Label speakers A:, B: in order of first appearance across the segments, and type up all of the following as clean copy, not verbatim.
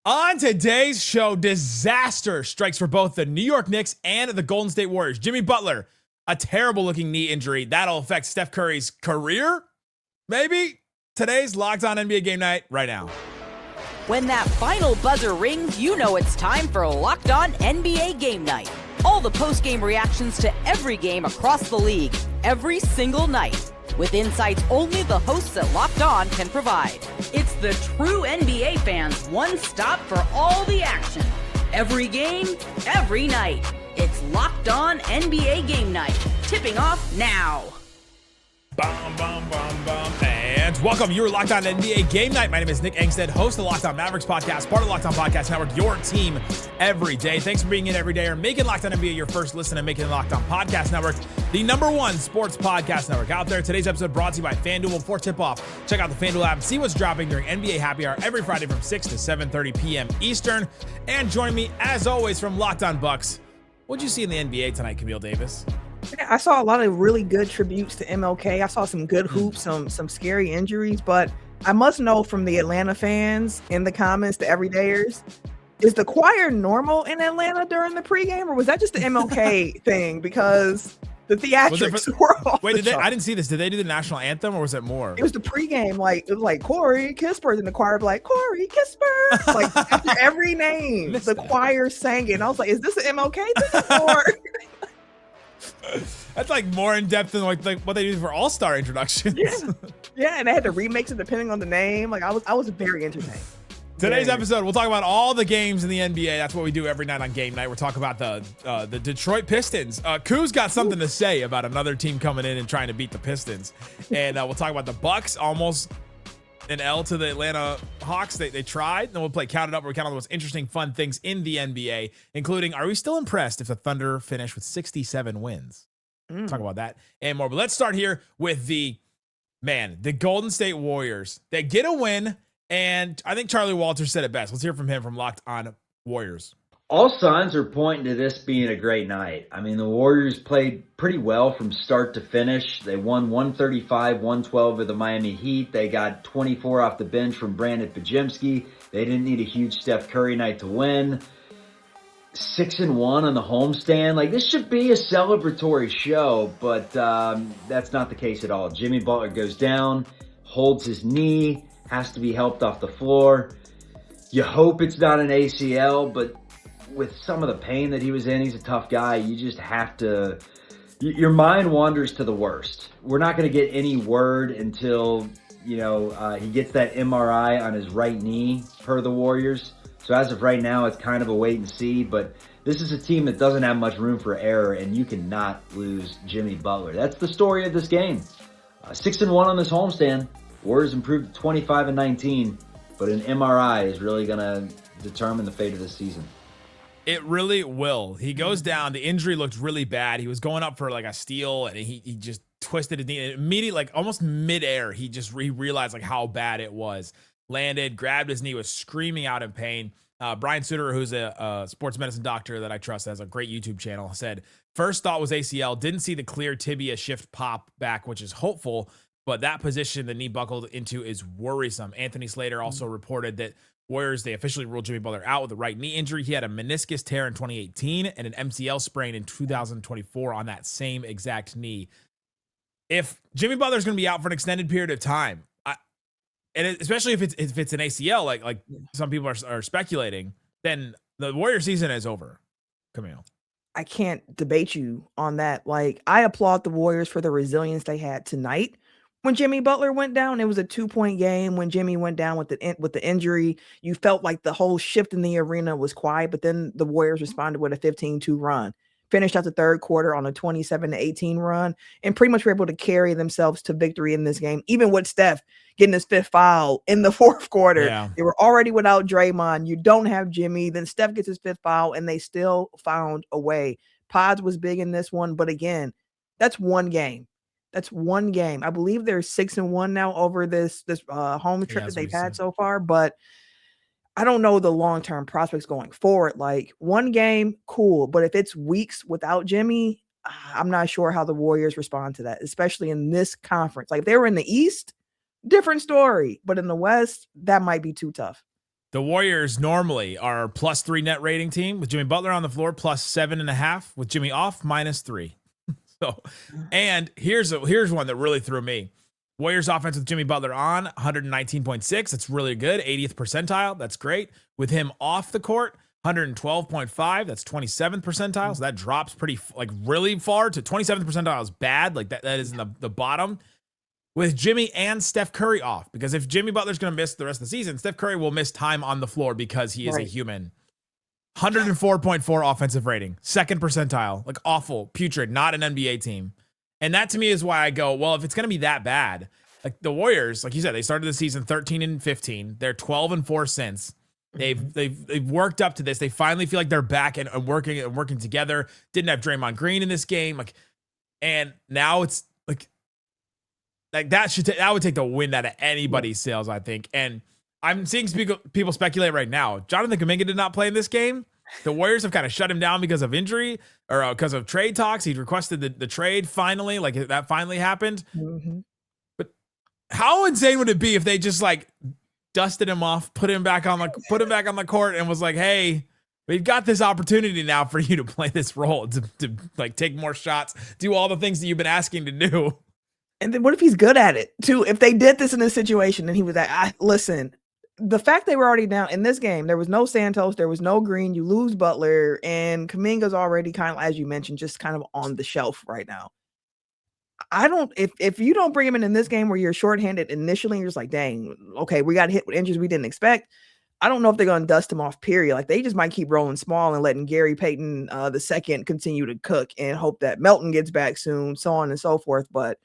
A: On today's show, disaster strikes for both the New York Knicks and the Golden State Warriors. Jimmy Butler, a terrible looking knee injury. That'll affect Steph Curry's career? Maybe? Today's Locked On NBA Game Night right now.
B: When that final buzzer rings, you know it's time for Locked On NBA Game Night. All the post-game reactions to every game across the league, every single night, with insights only the hosts at Locked On can provide. It's the true NBA fans' one stop for all the action. Every game, every night. It's Locked On NBA Game Night. Tipping off now.
A: Bum, bum, bum, bum. And welcome. You're Locked On NBA Game Night. My name is Nick Angstadt, host of the Locked On Mavericks podcast, part of the Locked On Podcast Network, your team every day. Thanks for being in every day or making Locked On NBA your first listen and making the Locked On Podcast Network the #1 sports podcast network out there. Today's episode brought to you by FanDuel. Before tip-off, check out the FanDuel app and see what's dropping during NBA Happy Hour every Friday from 6 to 7:30 p.m. Eastern. And join me, as always, from Locked On Bucks. What'd you see in the NBA tonight, Camille Davis?
C: I saw a lot of really good tributes to MLK. I saw some good hoops, some scary injuries, but I must know from the Atlanta fans in the comments, the everydayers, is the choir normal in Atlanta during the pregame, or was that just the MLK thing? Because the theatrics were off.
A: Wait, I didn't see this. Did they do the national anthem, or was it more?
C: It was the pregame, it was like Corey Kispers, and the choir would be like Corey Kispers, like after every name, the choir sang it. And I was like, is this an MLK thing or?
A: That's like more in depth than like what they do for All-Star introductions.
C: Yeah, and they had to remix it depending on the name. Like I was very entertained.
A: Today's episode, we'll talk about all the games in the NBA. That's what we do every night on Game Night. We'll talk about the Detroit Pistons. Koo's got something to say about another team coming in and trying to beat the Pistons, and we'll talk about the Bucks almost an L to the Atlanta Hawks. They tried. Then we'll play Count It Up, where we count all the most interesting, fun things in the NBA, including, are we still impressed if the Thunder finish with 67 wins? Talk about that and more. But let's start here with the Golden State Warriors. They get a win, and I think Charlie Walters said it best. Let's hear from him from Locked On Warriors.
D: All signs are pointing to this being a great night. I mean, the Warriors played pretty well from start to finish. They won 135-112 over the Miami Heat. They got 24 off the bench from Brandon Pajemski. They didn't need a huge Steph Curry night to win. 6-1 on the homestand. Like, this should be a celebratory show, but that's not the case at all. Jimmy Butler goes down, holds his knee, has to be helped off the floor. You hope it's not an ACL, but with some of the pain that he was in, he's a tough guy. You just have to, your mind wanders to the worst. We're not going to get any word until, he gets that MRI on his right knee per the Warriors. So as of right now, it's kind of a wait and see, but this is a team that doesn't have much room for error, and you cannot lose Jimmy Butler. That's the story of this game. 6-1 on this homestand. Warriors improved to 25-19, but an MRI is really going to determine the fate of this season.
A: It really will. He goes down. The injury looked really bad. He was going up for like a steal, and he just twisted his knee. And immediately, like almost midair, he realized like how bad it was. Landed, grabbed his knee, was screaming out in pain. Brian Suter, who's a sports medicine doctor that I trust, has a great YouTube channel, said first thought was ACL, didn't see the clear tibia shift pop back, which is hopeful, but that position the knee buckled into is worrisome. Anthony Slater also reported that Warriors, they officially ruled Jimmy Butler out with a right knee injury. He had a meniscus tear in 2018 and an MCL sprain in 2024 on that same exact knee. If Jimmy Butler's going to be out for an extended period of time, and especially if it's an ACL, like some people are speculating, then the Warrior season is over. Camille,
C: I can't debate you on that. Like, I applaud the Warriors for the resilience they had tonight. When Jimmy Butler went down, it was a 2-point game. When Jimmy went down with the injury, you felt like the whole shift in the arena was quiet, but then the Warriors responded with a 15-2 run. Finished out the third quarter on a 27-18 run, and pretty much were able to carry themselves to victory in this game, even with Steph getting his 5th foul in the 4th quarter. Yeah. They were already without Draymond. You don't have Jimmy. Then Steph gets his 5th foul, and they still found a way. Pods was big in this one, but again, that's one game. That's one game. I believe they're 6-1 now over this home trip that they've had so far, but I don't know the long-term prospects going forward. Like, one game, cool. But if it's weeks without Jimmy, I'm not sure how the Warriors respond to that, especially in this conference. Like, if they were in the East, different story. But in the West, that might be too tough.
A: The Warriors normally are a +3 net rating team with Jimmy Butler on the floor, +7.5 with Jimmy off, -3. So, and here's one that really threw me. Warriors offense with Jimmy Butler on 119.6. That's really good. 80th percentile. That's great. With him off the court, 112.5. That's 27th percentile. So that drops pretty really far to 27th percentile is bad. Like that is in the bottom. With Jimmy and Steph Curry off, because if Jimmy Butler's going to miss the rest of the season, Steph Curry will miss time on the floor because he is a human. 104.4 offensive rating, 2nd percentile, like awful, putrid, not an NBA team. And that to me is why I go, well, if it's going to be that bad, like the Warriors, like you said, they started the season 13-15. They're 12-4 since. They've worked up to this. They finally feel like they're back and working together. Didn't have Draymond Green in this game, and now it's like that would take the wind out of anybody's sails, I think. And I'm seeing people speculate right now. Jonathan Kuminga did not play in this game. The Warriors have kind of shut him down because of injury or because of trade talks. He requested the trade finally, like that finally happened.
C: Mm-hmm.
A: But how insane would it be if they just dusted him off, put him back on the court, and was like, "Hey, we've got this opportunity now for you to play this role, to take more shots, do all the things that you've been asking to do."
C: And then what if he's good at it too? If they did this in this situation and he was like, listen, the fact they were already down in this game, there was no Santos, there was no Green, you lose Butler, and Kuminga's already kind of, as you mentioned, just kind of on the shelf right now. If you don't bring him in this game where you're shorthanded initially, you're just like, dang, okay, we got hit with injuries we didn't expect. I don't know if they're going to dust him off, period. Like they just might keep rolling small and letting Gary Payton the second continue to cook and hope that Melton gets back soon, so on and so forth. But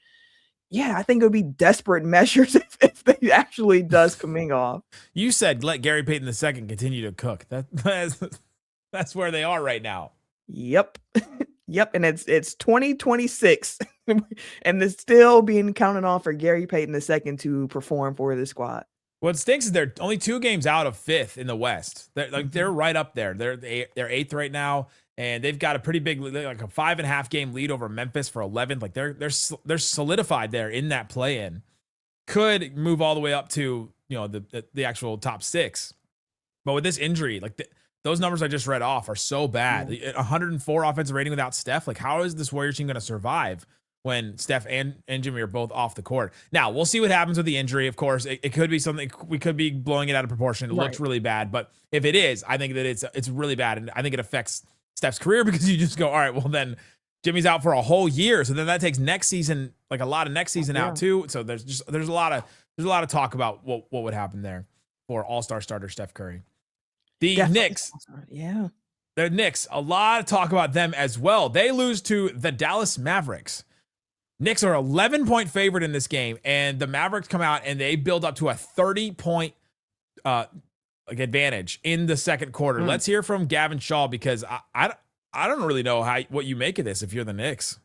C: yeah, I think it would be desperate measures if they actually dust Kuminga off.
A: You said let Gary Payton II continue to cook. That's where they are right now.
C: Yep. Yep. And it's 2026 and it's still being counted on for Gary Payton II to perform for the squad.
A: What stinks is they're only 2 games out of 5th in the West. They're right up there. They're 8th right now. And they've got a pretty big, like a 5.5 game lead over Memphis for 11th. Like they're solidified there in that play-in. Could move all the way up to the actual top 6. But with this injury, those numbers I just read off are so bad. 104 offensive rating without Steph. Like how is this Warriors team going to survive when Steph and Jimmy are both off the court? Now we'll see what happens with the injury. Of course, it could be something we could be blowing it out of proportion. It looks really bad, but if it is, I think that it's really bad, and I think it affects Steph's career because you just go, all right, well then Jimmy's out for a whole year. So then that takes next season, like a lot of next season out too. So there's a lot of talk about what would happen there for all-star starter Steph Curry. The Knicks.
C: Yeah.
A: The Knicks, a lot of talk about them as well. They lose to the Dallas Mavericks. Knicks are 11-point favorite in this game, and the Mavericks come out and they build up to a 30-point advantage in the second quarter. Let's hear from Gavin Shaw because I don't really know what you make of this if you're the Knicks.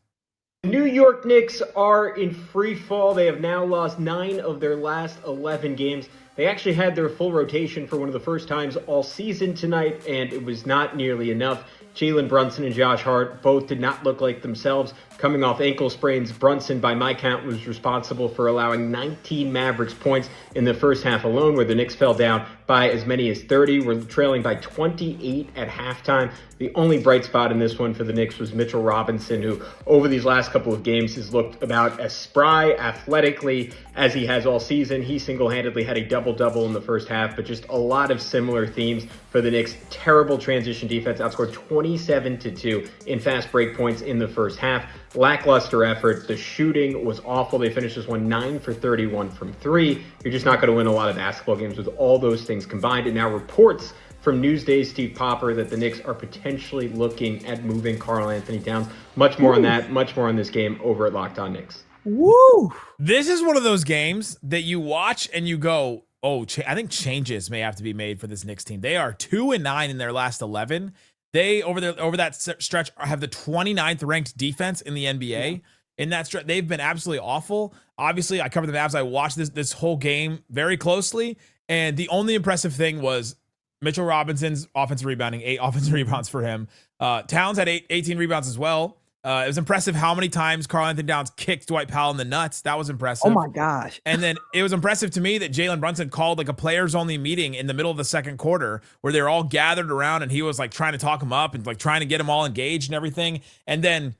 E: New York Knicks are in free fall. They have now lost 9 of their last 11 games. They actually had their full rotation for one of the first times all season tonight, and it was not nearly enough. Jalen Brunson and Josh Hart both did not look like themselves. Coming off ankle sprains, Brunson, by my count, was responsible for allowing 19 Mavericks points in the first half alone, where the Knicks fell down by as many as 30. We're trailing by 28 at halftime. The only bright spot in this one for the Knicks was Mitchell Robinson, who over these last couple of games has looked about as spry athletically as he has all season. He single-handedly had a double-double in the first half, but just a lot of similar themes for the Knicks. Terrible transition defense, outscored 27-2 in fast break points in the first half. Lackluster effort. The shooting was awful. They finished this one 9 for 31 from 3. You're just not going to win a lot of basketball games with all those things combined. And now reports from Newsday's Steve Popper that the Knicks are potentially looking at moving Karl-Anthony Towns. Much more on that, much more on this game over at Locked On Knicks.
C: Woo!
A: This is one of those games that you watch and you go, oh, I think changes may have to be made for this Knicks team. They are 2-9 in their last 11. They, over that stretch, have the 29th ranked defense in the NBA. In that stretch, they've been absolutely awful. Obviously, I covered the Mavs. I watched this whole game very closely, and the only impressive thing was Mitchell Robinson's offensive rebounding, 8 offensive rebounds for him. Towns had 18 rebounds as well. It was impressive how many times Karl-Anthony Towns kicked Dwight Powell in the nuts. That was impressive.
C: Oh my gosh.
A: And then it was impressive to me that Jalen Brunson called like a players only meeting in the middle of the second quarter where they were all gathered around and he was like trying to talk them up and like trying to get them all engaged and everything. And then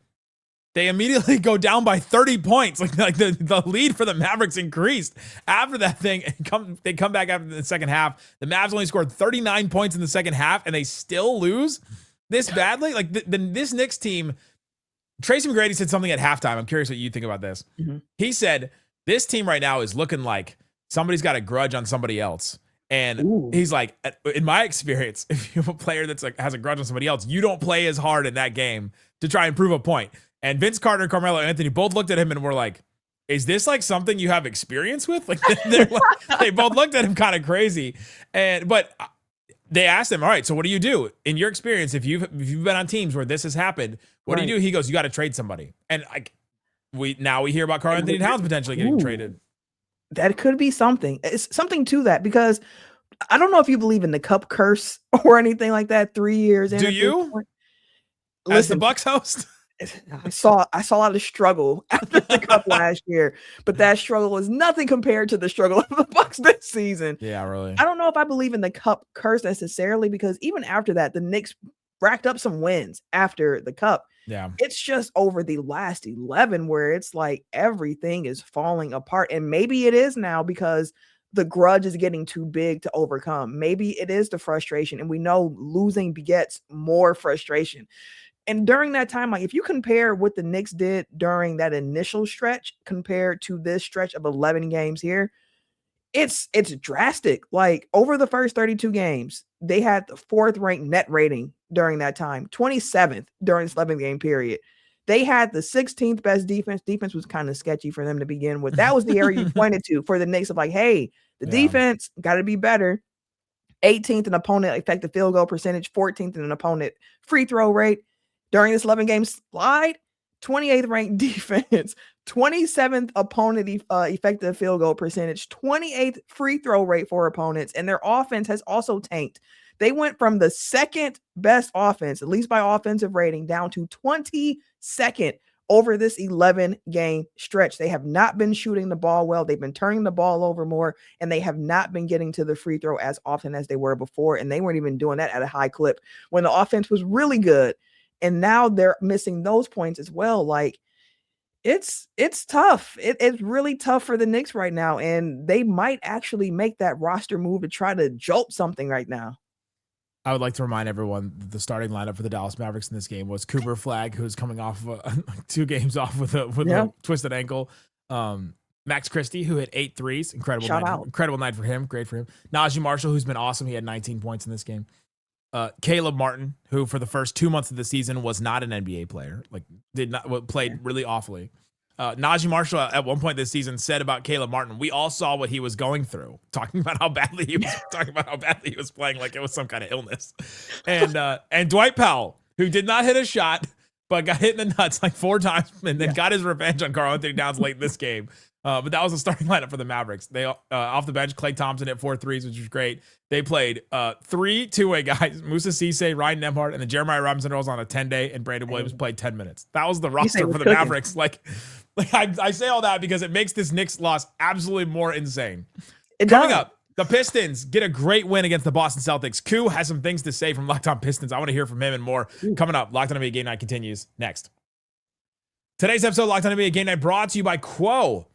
A: they immediately go down by 30 points. Like the lead for the Mavericks increased after that thing. They come back after the second half. The Mavs only scored 39 points in the second half and they still lose this badly. Like this Knicks team, Tracy McGrady said something at halftime. I'm curious what you think about this. Mm-hmm. He said, this team right now is looking like somebody's got a grudge on somebody else. And he's like, in my experience, if you have a player that's like has a grudge on somebody else, you don't play as hard in that game to try and prove a point. And Vince Carter and Carmelo Anthony both looked at him and were like, is this like something you have experience with? Like, they both looked at him kind of crazy. But they asked him, all right, so what do you do in your experience? If you've been on teams where this has happened, what do you do? He goes, you got to trade somebody. And like we hear about Karl-Anthony Towns potentially getting traded.
C: That could be something. It's something to that because I don't know if you believe in the cup curse or anything like that. 3 years.
A: Do you? As the Bucks host?
C: I saw a lot of struggle after the cup last year, but that struggle was nothing compared to the struggle of the Bucks this season.
A: Yeah, really.
C: I don't know if I believe in the cup curse necessarily because even after that, the Knicks racked up some wins after the cup.
A: Yeah.
C: It's just over the last 11 where it's like everything is falling apart. And maybe it is now because the grudge is getting too big to overcome. Maybe it is the frustration. And we know losing begets more frustration. And during that time, like if you compare what the Knicks did during that initial stretch compared to this stretch of 11 games here, it's drastic. Like over the first 32 games, they had the 4th ranked net rating during that time, 27th during this 11-game period. They had the 16th best defense. Defense was kind of sketchy for them to begin with. That was the area you pointed to for the Knicks of like, hey, the defense got to be better. 18th in opponent effective field goal percentage, 14th in an opponent free throw rate. During this 11-game slide, 28th ranked defense, 27th opponent effective field goal percentage, 28th free throw rate for opponents, and their offense has also tanked. They went from the 2nd best offense, at least by offensive rating, down to 22nd over this 11-game stretch. They have not been shooting the ball well. They've been turning the ball over more, and they have not been getting to the free throw as often as they were before, and they weren't even doing that at a high clip when the offense was really good. And now they're missing those points as well. Like it's tough. It's really tough for the Knicks right now. And they might actually make that roster move to try to jolt something right now.
A: I would like to remind everyone that the starting lineup for the Dallas Mavericks in this game was Cooper Flagg, who's coming off 2 games off with a twisted ankle. Max Christie, who hit 8 threes. Incredible night for him. Great for him. Najee Marshall, who's been awesome. He had 19 points in this game. Caleb Martin, who for the first 2 months of the season was not an NBA player, played really awfully. Najee Marshall at one point this season said about Caleb Martin, we all saw what he was going through, talking about how badly he was playing like it was some kind of illness. And Dwight Powell, who did not hit a shot, but got hit in the nuts like 4 times and then got his revenge on Karl-Anthony Towns late in this game. But that was the starting lineup for the Mavericks. They off the bench, Klay Thompson hit 4 threes, which was great. They played 3 two-way guys, Musa Cisse, Ryan Nembhard, and then Jeremiah Robinson was on a 10-day, and Brandon Williams played 10 minutes. That was the roster for the Mavericks. I say all that because it makes this Knicks loss absolutely more insane. Coming up, the Pistons get a great win against the Boston Celtics. Koo has some things to say from Locked On Pistons. I want to hear from him and more. Coming up, Locked On NBA Game Night continues next. Today's episode of Locked On NBA Game Night brought to you by Quo.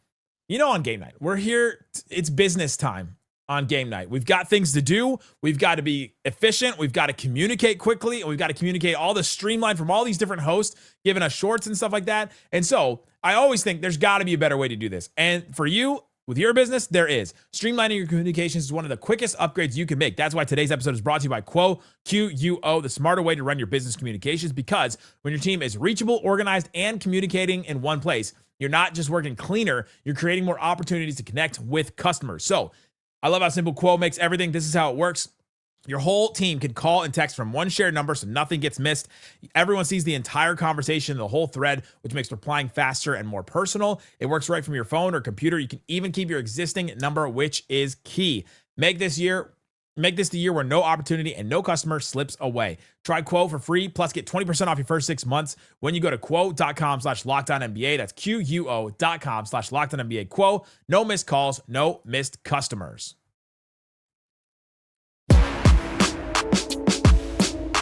A: You know, on game night, we're here. It's business time on game night. We've got things to do. We've got to be efficient. We've got to communicate quickly. And we've got to communicate all the streamline from all these different hosts, giving us shorts and stuff like that. And so I always think there's got to be a better way to do this. And for you, with your business, there is. Streamlining your communications is one of the quickest upgrades you can make. That's why today's episode is brought to you by Quo, Q-U-O, the smarter way to run your business communications, because when your team is reachable, organized, and communicating in one place, you're not just working cleaner, you're creating more opportunities to connect with customers. So I love how simple Quo makes everything. This is how it works. Your whole team can call and text from one shared number so nothing gets missed. Everyone sees the entire conversation, the whole thread, which makes replying faster and more personal. It works right from your phone or computer. You can even keep your existing number, which is key. Make this year Make this the year where no opportunity and no customer slips away. Try Quo for free, plus get 20% off your first 6 months when you go to quo.com/LockedOnNBA. That's QUO.com/LockedOnNBA. Quo, no missed calls, no missed customers.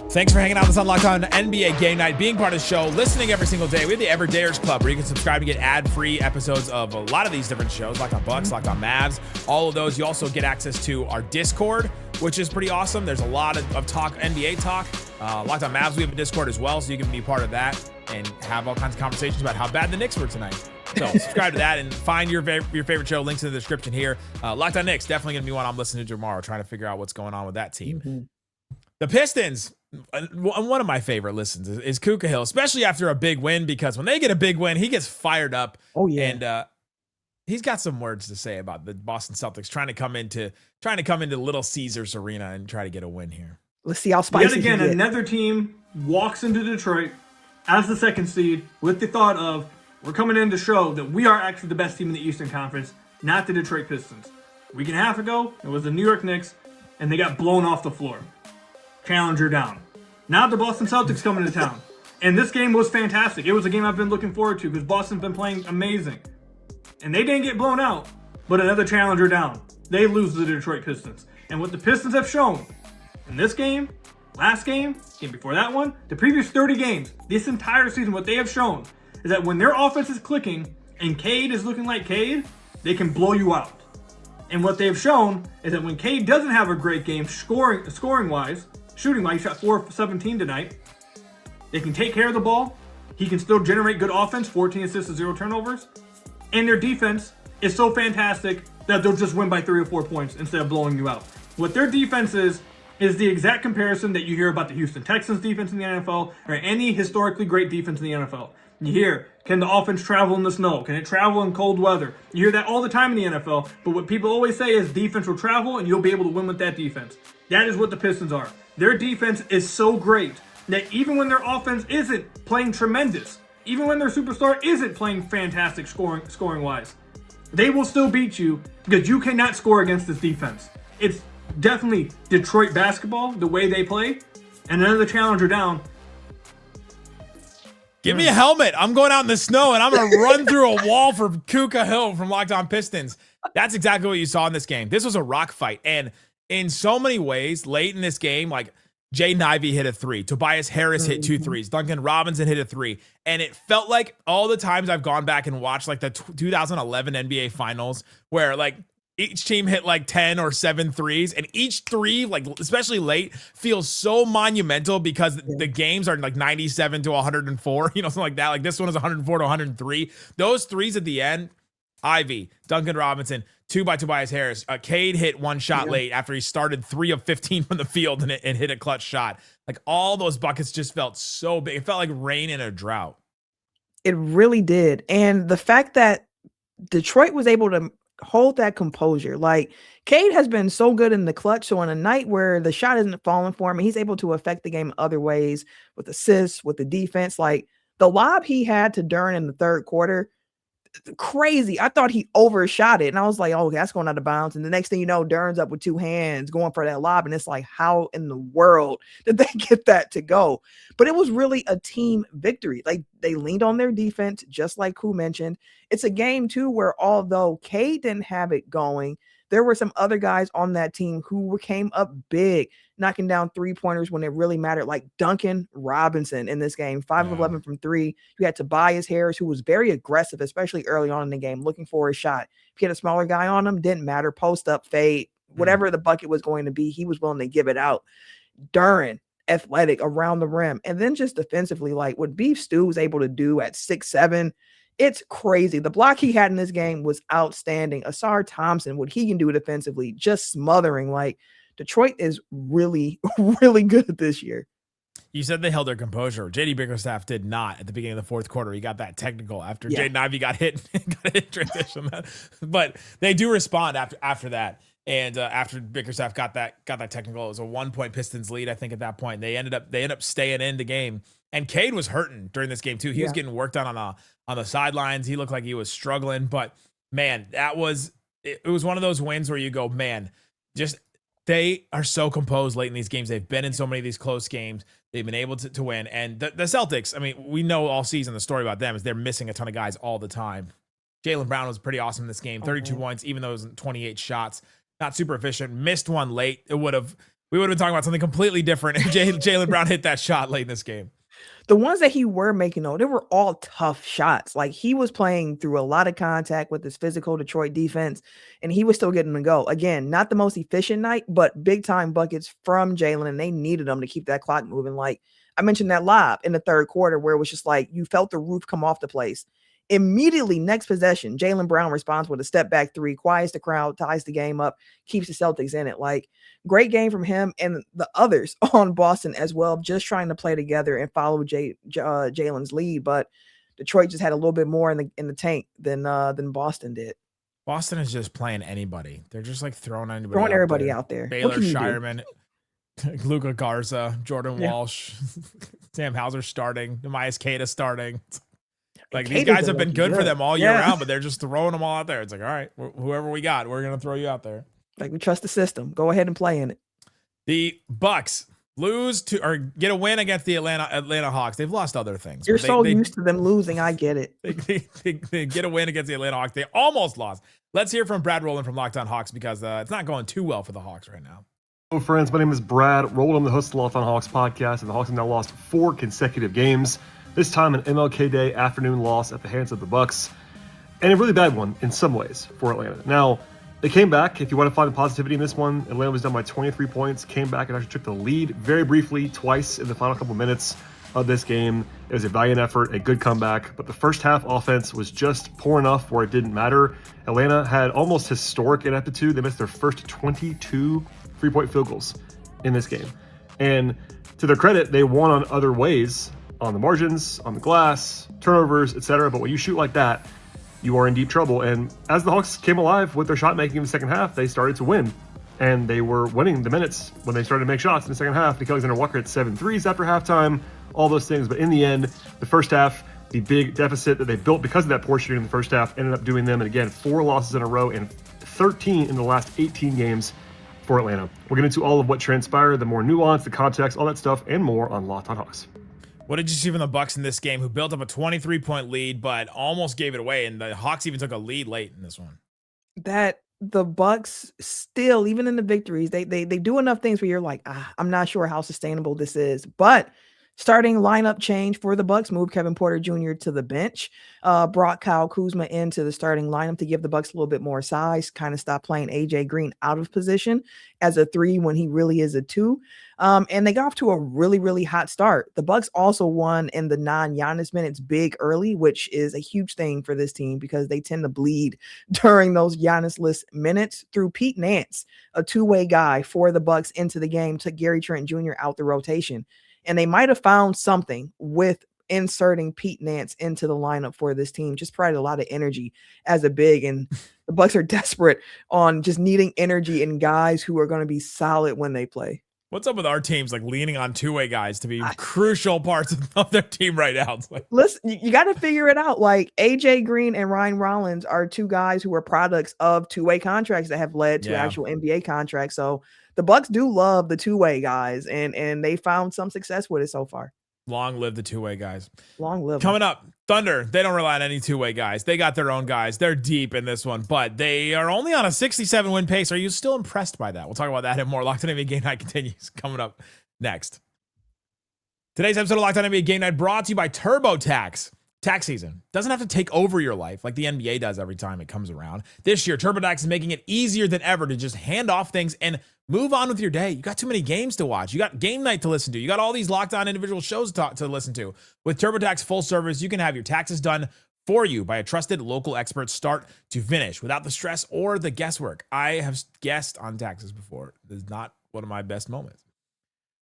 A: Thanks for hanging out with us on Locked On NBA Game Night, being part of the show, listening every single day. We have the Everydayers Club, where you can subscribe to get ad-free episodes of a lot of these different shows, Locked On Bucks, Locked On Mavs, all of those. You also get access to our Discord, which is pretty awesome. There's a lot of talk, NBA talk. Locked On Mavs, we have a Discord as well, so you can be part of that and have all kinds of conversations about how bad the Knicks were tonight. So subscribe to that and find your favorite show. Links in the description here. Locked On Knicks, definitely going to be one I'm listening to tomorrow, trying to figure out what's going on with that team.
C: Mm-hmm.
A: The Pistons, one of my favorite listens is Khahil, especially after a big win, because when they get a big win, he gets fired up.
C: Oh yeah,
A: and he's got some words to say about the Boston Celtics trying to come into Little Caesars Arena and try to get a win here.
C: Let's see how spicy.
F: Yet again, another team walks into Detroit as the second seed with the thought of, we're coming in to show that we are actually the best team in the Eastern Conference, not the Detroit Pistons. A week and a half ago, it was the New York Knicks, and they got blown off the floor. Challenger down. Now the Boston Celtics coming to town. And this game was fantastic. It was a game I've been looking forward to because Boston's been playing amazing. And they didn't get blown out, but another challenger down. They lose to the Detroit Pistons. And what the Pistons have shown in this game, last game before that one, the previous 30 games, this entire season, what they have shown is that when their offense is clicking and Cade is looking like Cade, they can blow you out. And what they've shown is that when Cade doesn't have a great game scoring-wise, shooting-wise, he shot 4 of 17 tonight, they can take care of the ball. He can still generate good offense, 14 assists and 0 turnovers. And their defense is so fantastic that they'll just win by 3 or 4 points instead of blowing you out. What their defense is the exact comparison that you hear about the Houston Texans defense in the NFL or any historically great defense in the NFL. You hear, can the offense travel in the snow? Can it travel in cold weather? You hear that all the time in the NFL, but what people always say is defense will travel and you'll be able to win with that defense. That is what the Pistons are. Their defense is so great that even when their offense isn't playing tremendous, even when their superstar isn't playing fantastic scoring-wise, they will still beat you because you cannot score against this defense. It's definitely Detroit basketball, the way they play, and another challenger down.
A: Give me a helmet. I'm going out in the snow, and I'm going to run through a wall for Khahil from Locked On Pistons. That's exactly what you saw in this game. This was a rock fight, and in so many ways, late in this game, like Jaden Ivey hit a 3, Tobias Harris hit 2 threes, Duncan Robinson hit a 3, and it felt like all the times I've gone back and watched like the 2011 NBA Finals, where like each team hit like 10 or 7 threes, and each 3, like especially late, feels so monumental because the games are like 97 to 104, something like that. Like this one is 104 to 103. Those threes at the end, Ivy, Duncan Robinson, 2 by Tobias Harris. Cade hit 1 shot late after he started 3 of 15 from the field and hit a clutch shot. Like all those buckets just felt so big. It felt like rain in a drought.
C: It really did. And the fact that Detroit was able to hold that composure, like Cade has been so good in the clutch. So on a night where the shot isn't falling for him, he's able to affect the game other ways with assists, with the defense. Like the lob he had to Duren in the third quarter, crazy. I thought he overshot it, and I was like, oh, that's going out of bounds. And the next thing you know, Duren's up with 2 hands going for that lob, and it's like, how in the world did they get that to go? But it was really a team victory. Like they leaned on their defense, just like Koo mentioned. It's a game too where although Cade didn't have it going, there were some other guys on that team who came up big, knocking down 3-pointers when it really mattered, like Duncan Robinson in this game, 5 of 11 from 3. You had Tobias Harris, who was very aggressive, especially early on in the game, looking for a shot. If you had a smaller guy on him, didn't matter, post up, fade, whatever the bucket was going to be, he was willing to give it out. Duren, athletic around the rim. And then just defensively, like what Beef Stew was able to do at 6'7", it's crazy. The block he had in this game was outstanding. Asar Thompson, what he can do defensively, just smothering. Like Detroit is really, really good this year.
A: You said they held their composure. JD Bickerstaff did not at the beginning of the fourth quarter. He got that technical after Jaden Ivey got hit in transition. But they do respond after that. And after Bickerstaff got that technical, it was a 1-point Pistons lead, I think, at that point. They ended up staying in the game. And Cade was hurting during this game too. He was getting worked on the sidelines. He looked like he was struggling. But man, it was one of those wins where you go, man, just They are so composed late in these games. They've been in so many of these close games. They've been able to win. And the Celtics, I mean, we know all season the story about them is they're missing a ton of guys all the time. Jalen Brown was pretty awesome in this game. 32 points, even though it was 28 shots. Not super efficient. Missed one late. We would have been talking about something completely different if Jalen Brown hit that shot late in this game.
C: The ones that he were making, though, they were all tough shots. Like, he was playing through a lot of contact with this physical Detroit defense, and he was still getting them to go. Again, not the most efficient night, but big-time buckets from Jalen, and they needed them to keep that clock moving. Like, I mentioned that lob in the third quarter where it was just like you felt the roof come off the place. Immediately, next possession, Jalen Brown responds with a step-back three, quiets the crowd, ties the game up, keeps the Celtics in it. Like, great game from him and the others on Boston as well, just trying to play together and follow Jalen's lead. But Detroit just had a little bit more in the tank than Boston did.
A: Boston is just playing anybody. They're just like throwing
C: everybody out there.
A: Baylor Shireman, Luka Garza, Jordan Walsh, Sam Hauser starting, Nehemias Queta starting. Like, these guys have been good for them all year round, but they're just throwing them all out there. It's like, all right, whoever we got, we're going to throw you out there.
C: Like, we trust the system. Go ahead and play in it.
A: The Bucks lose to or get a win against the Atlanta Hawks. They've lost other things.
C: You're so used to them losing. I get it.
A: They get a win against the Atlanta Hawks. They almost lost. Let's hear from Brad Rowland from Locked On Hawks because it's not going too well for the Hawks right now.
G: Hello, friends. My name is Brad Rowland. I'm the host of the Locked On Hawks podcast, and the Hawks have now lost 4 consecutive games. This time an MLK Day afternoon loss at the hands of the Bucks, and a really bad one in some ways for Atlanta. Now, they came back. If you want to find the positivity in this one, Atlanta was down by 23 points, came back and actually took the lead very briefly twice in the final couple minutes of this game. It was a valiant effort, a good comeback, but the first half offense was just poor enough where it didn't matter. Atlanta had almost historic ineptitude. They missed their first 22 three-point field goals in this game. And to their credit, they won on other ways, on the margins, on the glass, turnovers, etc. But when you shoot like that, you are in deep trouble. And as the Hawks came alive with their shot making in the second half, they started to win. And they were winning the minutes when they started to make shots in the second half. Nick Alexander-Walker had 7 threes after halftime, all those things. But in the end, the first half, the big deficit that they built because of that poor shooting in the first half ended up doing them. And again, 4 losses in a row and 13 in the last 18 games for Atlanta. We'll get into all of what transpired, the more nuance, the context, all that stuff, and more on Locked On Hawks.
A: What did you see from the Bucks in this game, who built up a 23-point lead, but almost gave it away? And the Hawks even took a lead late in this one.
C: That the Bucks still, even in the victories, they do enough things where you're like, I'm not sure how sustainable this is. But starting lineup change for the Bucks, moved Kevin Porter Jr. to the bench, brought Kyle Kuzma into the starting lineup to give the Bucks a little bit more size, kind of stop playing AJ Green out of position as a 3 when he really is a 2. And they got off to a really, really hot start. The Bucks also won in the non-Giannis minutes big early, which is a huge thing for this team because they tend to bleed during those Giannis-less minutes through Pete Nance, a 2-way guy for the Bucks into the game, took Gary Trent Jr. out the rotation. And they might have found something with inserting Pete Nance into the lineup for this team. Just provided a lot of energy as a big, and the Bucks are desperate on just needing energy and guys who are going to be solid when they play.
A: What's up with our teams like leaning on 2-way guys to be crucial parts of their team right now? It's like,
C: listen, you got to figure it out. Like AJ Green and Ryan Rollins are 2 guys who are products of 2-way contracts that have led to actual NBA contracts. So the Bucks do love the 2-way guys, and they found some success with it so far.
A: Long live the 2-way guys.
C: Long live.
A: Coming up, Thunder, they don't rely on any 2-way guys. They got their own guys. They're deep in this one, but they are only on a 67-win pace. Are you still impressed by that? We'll talk about that and more. Locked On NBA Game Night continues coming up next. Today's episode of Locked On NBA Game Night brought to you by TurboTax. Tax season doesn't have to take over your life like the NBA does every time it comes around. This year, TurboTax is making it easier than ever to just hand off things and move on with your day. You got too many games to watch. You got game night to listen to. You got all these locked on individual shows to listen to. With TurboTax full service, you can have your taxes done for you by a trusted local expert start to finish without the stress or the guesswork. I have guessed on taxes before. This is not one of my best moments.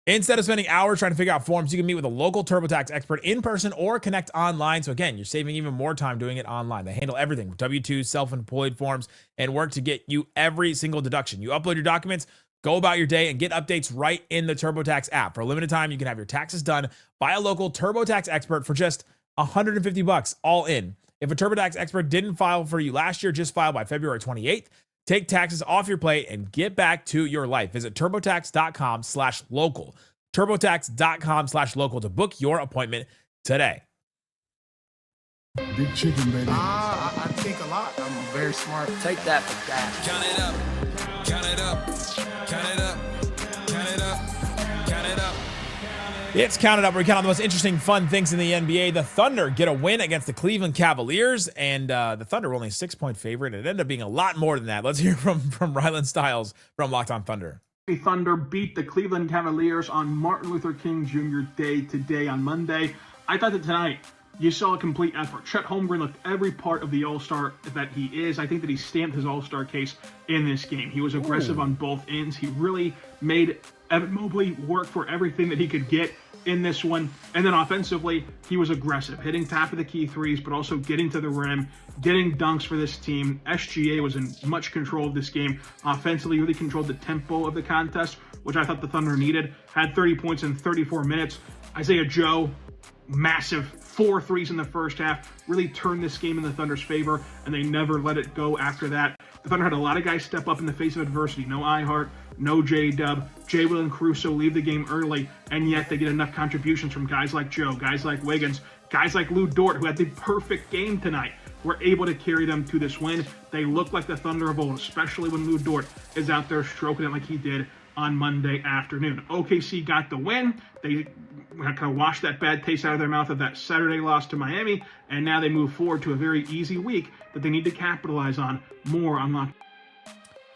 A: Instead of spending hours trying to figure out forms, you can meet with a local TurboTax expert in person or connect online. So again, you're saving even more time doing it online. They handle everything from W-2s, self-employed forms, and work to get you every single deduction. You upload your documents, go about your day, and get updates right in the TurboTax app. For a limited time, you can have your taxes done by a local TurboTax expert for just $150 all in. If a TurboTax expert didn't file for you last year, just file by February 28th Take taxes off your plate and get back to your life. Visit turbotax.com/local. turbotax.com/local to book your appointment today.
H: Big chicken, baby.
I: I think a lot. I'm very smart.
B: Take that for that.
J: Count it up, count it up, count it up, count it up, count it up.
A: It's Counted Up. We count on the most interesting, fun things in the NBA. The Thunder get a win against the Cleveland Cavaliers, and the Thunder were only a 6-point favorite. It ended up being a lot more than that. Let's hear from Rylan Stiles from Locked On Thunder.
K: The Thunder beat the Cleveland Cavaliers on Martin Luther King Jr. Day today on Monday. I thought that tonight you saw a complete effort. Chet Holmgren looked every part of the All-Star that he is. I think that he stamped his All-Star case in this game. He was aggressive on both ends. He really made Evan Mobley work for everything that he could get in this one. And then offensively, he was aggressive, hitting top of the key threes, but also getting to the rim, getting dunks for this team. SGA was in much control of this game. Offensively, really controlled the tempo of the contest, which I thought the Thunder needed. Had 30 points in 34 minutes. Isaiah Joe, massive 4 threes in the first half, really turned this game in the Thunder's favor, and they never let it go after that. The Thunder had a lot of guys step up in the face of adversity. No iHeart, no J-Dub, Jay Will and Caruso leave the game early, and yet they get enough contributions from guys like Joe, guys like Wiggins, guys like Lou Dort, who had the perfect game tonight, were able to carry them to this win. They look like the Thunder of old, especially when Lou Dort is out there stroking it like he did on Monday afternoon. OKC got the win. They kind of washed that bad taste out of their mouth of that Saturday loss to Miami, and now they move forward to a very easy week that they need to capitalize on. More on Locked.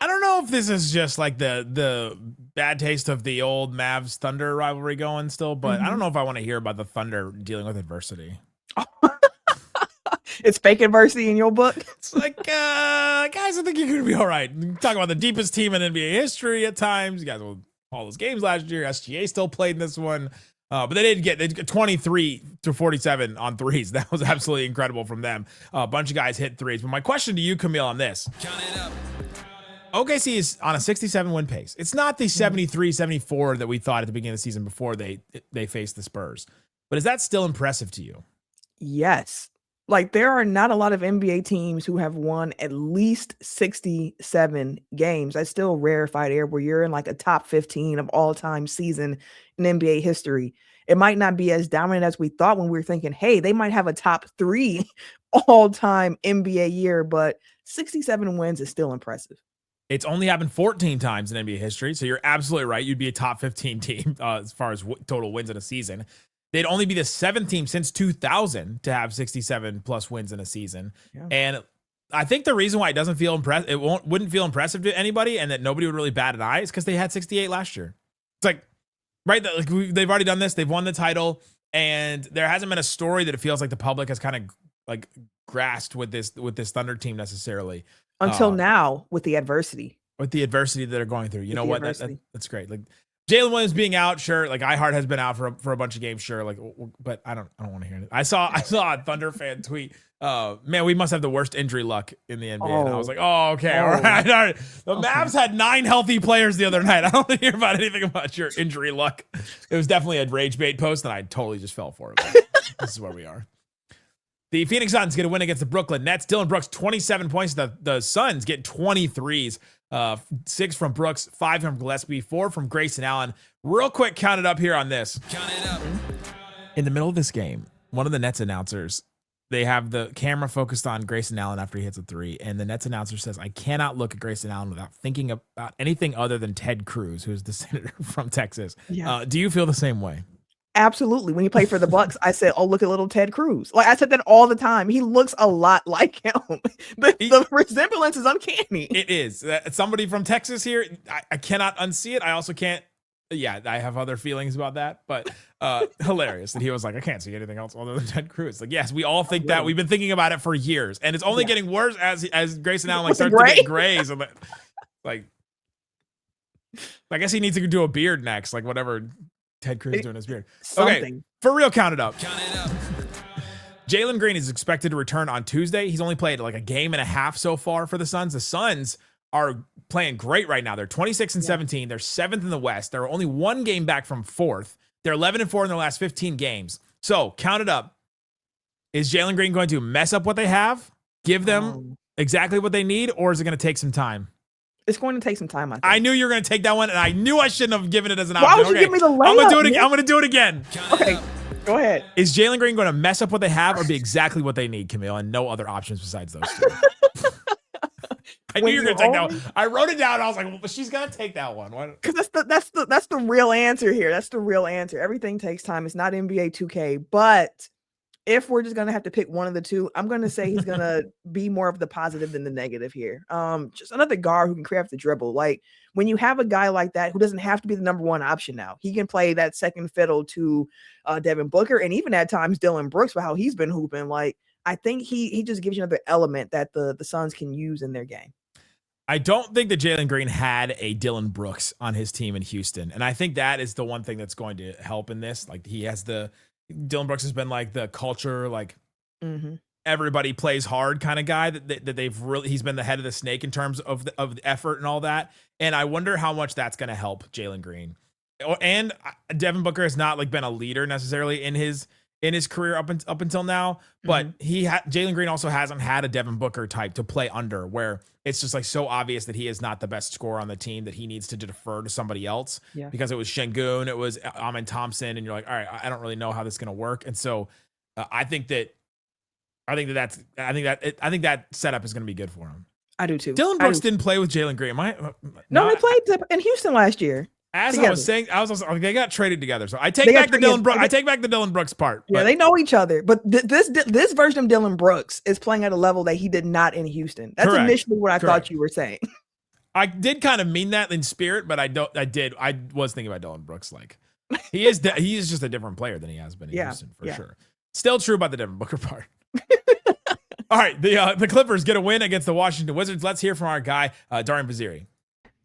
A: I don't know if this is just like the bad taste of the old Mavs Thunder rivalry going still, but I don't know if I want to hear about the Thunder dealing with adversity.
C: It's fake adversity in your book.
A: It's like, guys, I think you're going to be all right. Talk about the deepest team in NBA history at times. You guys won all those games last year. SGA still played in this one. But they got 23 to 47 on threes. That was absolutely incredible from them. A bunch of guys hit threes. But my question to you, Camille, on this.
J: Count it up.
A: OKC is on a 67 win pace. It's not the 73, 74 that we thought at the beginning of the season before they faced the Spurs. But is that still impressive to you?
C: Yes. Like, there are not a lot of NBA teams who have won at least 67 games. That's still rarefied air where you're in like a top 15 of all time season in NBA history. It might not be as dominant as we thought when we were thinking, hey, they might have a top 3 all time NBA year, but 67 wins is still impressive.
A: It's only happened 14 times in NBA history. So you're absolutely right. You'd be a top 15 team as far as total wins in a season. They'd only be the 7th team since 2000 to have 67 plus wins in a season. Yeah. And I think the reason why it doesn't feel impressive, wouldn't feel impressive to anybody, and that nobody would really bat an eye, is because they had 68 last year. It's like, right, they've already done this. They've won the title, and there hasn't been a story that it feels like the public has kind of like grasped with this Thunder team necessarily.
C: Until now, with the adversity.
A: With the adversity that they're going through. You know what? That's great. Like, Jalen Williams being out, sure. Like, iHeart has been out for a bunch of games, sure. Like, but I don't want to hear it. I saw a Thunder fan tweet. Man, we must have the worst injury luck in the NBA. And I was like, oh, okay, all right. The Mavs had 9 healthy players the other night. I don't want to hear about anything about your injury luck. It was definitely a rage bait post, and I totally just fell for it. This is where we are. The Phoenix Suns get a win against the Brooklyn Nets. Dylan Brooks, 27 points. The Suns get 23s. 6 from Brooks, 5 from Gillespie, 4 from Grayson Allen. Real quick, count it up here on this.
J: Count it up.
A: In the middle of this game, one of the Nets announcers, they have the camera focused on Grayson Allen after he hits a 3, and the Nets announcer says, I cannot look at Grayson Allen without thinking about anything other than Ted Cruz, who's the senator from Texas. Yeah. Do you feel the same way?
C: Absolutely. When he played for the Bucks, I said, oh, look at little Ted Cruz. Like, I said that all the time. He looks a lot like him. The resemblance is uncanny.
A: It is. Somebody from Texas here, I cannot unsee it. I also can't. Yeah, I have other feelings about that, but hilarious that he was like, I can't see anything else other than Ted Cruz. Like, yes, we all think that. We've been thinking about it for years, and it's only getting worse as Grayson Allen like starts to get grays. And like, I guess he needs to do a beard next, like whatever Ted Cruz doing his beard.
C: Something.
A: Okay, for real, count it up.
J: Count it up.
A: Jalen Green is expected to return on Tuesday. He's only played like a game and a half so far for the Suns. The Suns are playing great right now. They're 26 and 17. They're 7th in the West. They're only 1 game back from 4th. They're 11 and 4 in their last 15 games. So count it up. Is Jalen Green going to mess up what they have, give them exactly what they need, or is it going to take some time?
C: It's going to take some time. I think.
A: I knew you were going to take that one, and I knew I shouldn't have given it as an
C: Why
A: option.
C: would you give me the layup?
A: I'm going to do it again. I'm going to do it again.
C: Okay, go ahead.
A: Is Jalen Green going to mess up what they have or be exactly what they need, Camille, and no other options besides those two? I knew you were going to take that one. I wrote it down. And I was like, well, she's going to take that one.
C: Because that's the real answer here. That's the real answer. Everything takes time. It's not NBA 2K, but if we're just gonna have to pick one of the two, I'm gonna say he's gonna be more of the positive than the negative here. Just another guard who can craft the dribble. Like when you have a guy like that who doesn't have to be the number one option now, he can play that second fiddle to Devin Booker and even at times Dylan Brooks for how he's been hooping. Like I think he just gives you another element that the Suns can use in their game.
A: I don't think that Jalen Green had a Dylan Brooks on his team in Houston, and I think that is the one thing that's going to help in this. Like he has Dylan Brooks has been like the culture, like everybody plays hard kind of guy that they've really, he's been the head of the snake in terms of the effort and all that. And I wonder how much that's going to help Jalen Green. And Devin Booker has not like been a leader necessarily in his career up until now, but Jalen Green also hasn't had a Devin Booker type to play under where it's just like so obvious that he is not the best scorer on the team that he needs to defer to somebody else because it was Şengün, it was Amen Thompson, and you're like, all right, I don't really know how this is going to work. And so I think that setup is going to be good for him.
C: I do too.
A: Dylan Brooks didn't play with Jalen Green.
C: No, they played in Houston last year.
A: As
C: together.
A: I was saying, they got traded together. So I take back the Dylan Brooks part.
C: Yeah, they know each other. But this version of Dylan Brooks is playing at a level that he did not in Houston. That's initially what I thought you were saying.
A: I did kind of mean that in spirit, but I was thinking about Dylan Brooks. Like he is just a different player than he has been in Houston for sure. Still true about the Devin Booker part. All right, the Clippers get a win against the Washington Wizards. Let's hear from our guy, Darian Baziri.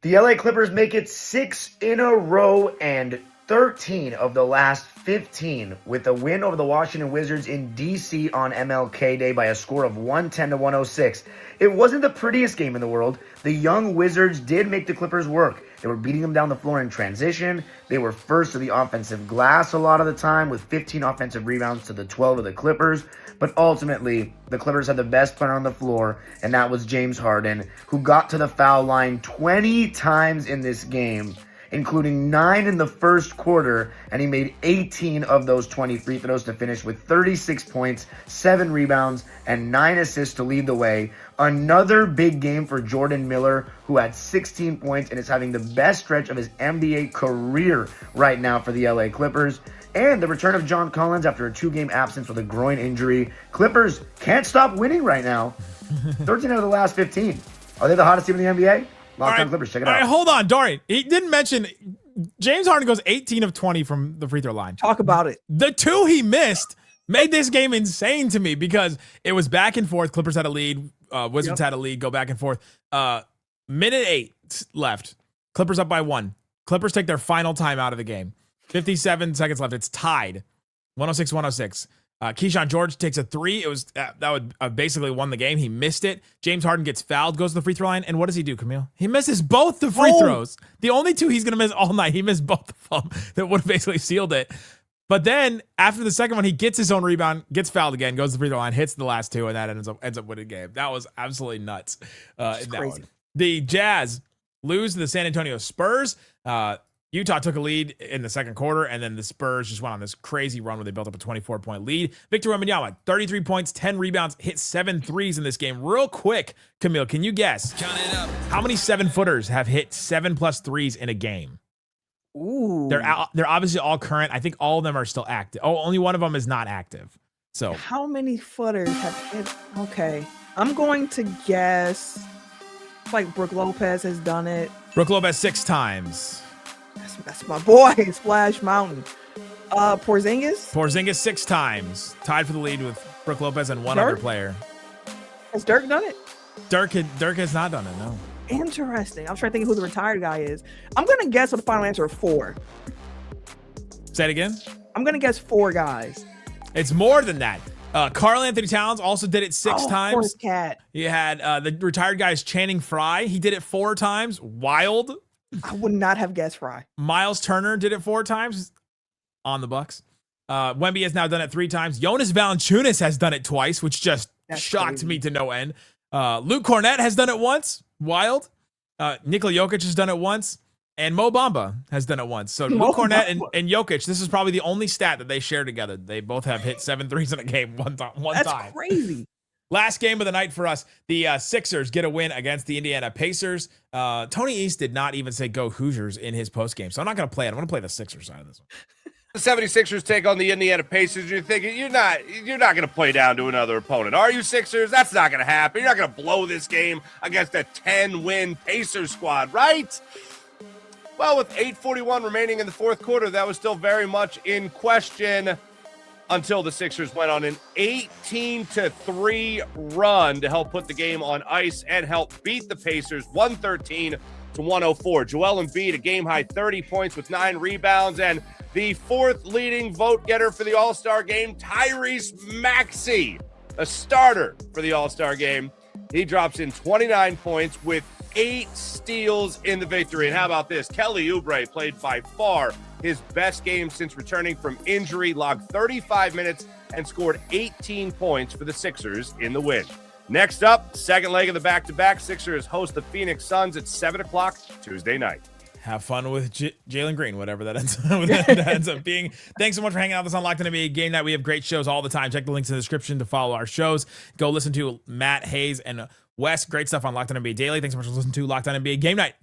H: The LA Clippers make it 6 in a row and 13 of the last 15 with a win over the Washington Wizards in DC on MLK Day by a score of 110-106. It wasn't the prettiest game in the world. The young Wizards did make the Clippers work. They were beating them down the floor in transition. They were first to the offensive glass a lot of the time with 15 offensive rebounds to the 12 of the Clippers. But ultimately, the Clippers had the best player on the floor, and that was James Harden, who got to the foul line 20 times in this game, including 9 in the first quarter, and he made 18 of those 20 free throws to finish with 36 points, 7 rebounds, and 9 assists to lead the way. Another big game for Jordan Miller, who had 16 points and is having the best stretch of his NBA career right now for the LA Clippers. And the return of John Collins after a 2-game absence with a groin injury. Clippers can't stop winning right now. 13 out of the last 15. Are they the hottest team in the NBA? Long-time Clippers, check it out.
A: All right, hold on, Darian. He didn't mention James Harden goes 18 of 20 from the free throw line.
C: Talk about it.
A: The 2 he missed made this game insane to me because it was back and forth. Clippers had a lead. Wizards had a lead. Go back and forth. Minute 8 left. Clippers up by 1. Clippers take their final time out of the game. 57 seconds left. It's tied. 106-106. Keyshawn George takes a 3. It was that would basically won the game. He missed it. James Harden gets fouled, goes to the free throw line, and what does he do, Camille? He misses both the free throws. The only 2 he's going to miss all night. He missed both of them. That would have basically sealed it. But then after the second one, he gets his own rebound, gets fouled again, goes to the free throw line, hits the last 2, and that ends up winning the game. That was absolutely nuts. In that one. The Jazz lose to the San Antonio Spurs. Utah took a lead in the second quarter, and then the Spurs just went on this crazy run where they built up a 24-point lead. Victor Wembanyama, 33 points, 10 rebounds, hit 7 threes in this game. Real quick, Camille, can you guess how many 7-footers have hit 7+ threes in a game?
C: Ooh.
A: They're obviously all current. I think all of them are still active. Oh, only one of them is not active. So
C: how many footers have hit? Okay, I'm going to guess like Brook Lopez has done it.
A: Brook Lopez 6 times.
C: That's my boy, Splash Mountain. Porzingis
A: 6 times. Tied for the lead with Brook Lopez and one
C: Dirk?
A: other player.
C: Has Dirk done it?
A: Dirk has not done it, no.
C: Interesting. I'm trying to think of who the retired guy is. I'm going to guess with a final answer of 4.
A: Say it again?
C: I'm going to guess 4 guys.
A: It's more than that. Karl-Anthony Towns also did it 6 times.
C: Of course, Cat.
A: You had the retired guy is Channing Frye. He did it 4 times. Wild.
C: I would not have guessed Frye.
A: Miles Turner did it 4 times on the Bucks. Wemby has now done it 3 times. Jonas Valanciunas has done it twice, which just shocked me to no end. Luke Cornett has done it once. Wild. Nikola Jokic has done it once, and Mo Bamba has done it once. So
C: Mo
A: Luke Cornett
C: Bamba.
A: and Jokic, this is probably the only stat that they share together. They both have hit 7 threes in a game one time.
C: That's crazy.
A: Last game of the night for us, the Sixers get a win against the Indiana Pacers. Tony East did not even say go Hoosiers in his postgame, so I'm not going to play it. I'm going to play the Sixers side of this one.
L: The 76ers take on the Indiana Pacers. You're thinking you're not going to play down to another opponent, are you, Sixers? That's not going to happen. You're not going to blow this game against a 10-win Pacers squad, right? Well, with 8:41 remaining in the fourth quarter, that was still very much in question until the Sixers went on an 18-3 run to help put the game on ice and help beat the Pacers 113-104. Joel Embiid, a game-high 30 points with 9 rebounds, and the fourth leading vote getter for the All-Star game, Tyrese Maxey, a starter for the All-Star game. He drops in 29 points with 8 steals in the victory. And how about this? Kelly Oubre played by far his best game since returning from injury, logged 35 minutes and scored 18 points for the Sixers in the win. Next up, second leg of the back-to-back. Sixers host the Phoenix Suns at 7 o'clock Tuesday night.
A: Have fun with Jalen Green, whatever that ends up being. Thanks so much for hanging out with us on Locked On NBA Game Night. We have great shows all the time. Check the links in the description to follow our shows. Go listen to Matt Hayes and Wes. Great stuff on Locked On NBA Daily. Thanks so much for listening to Locked On NBA Game Night.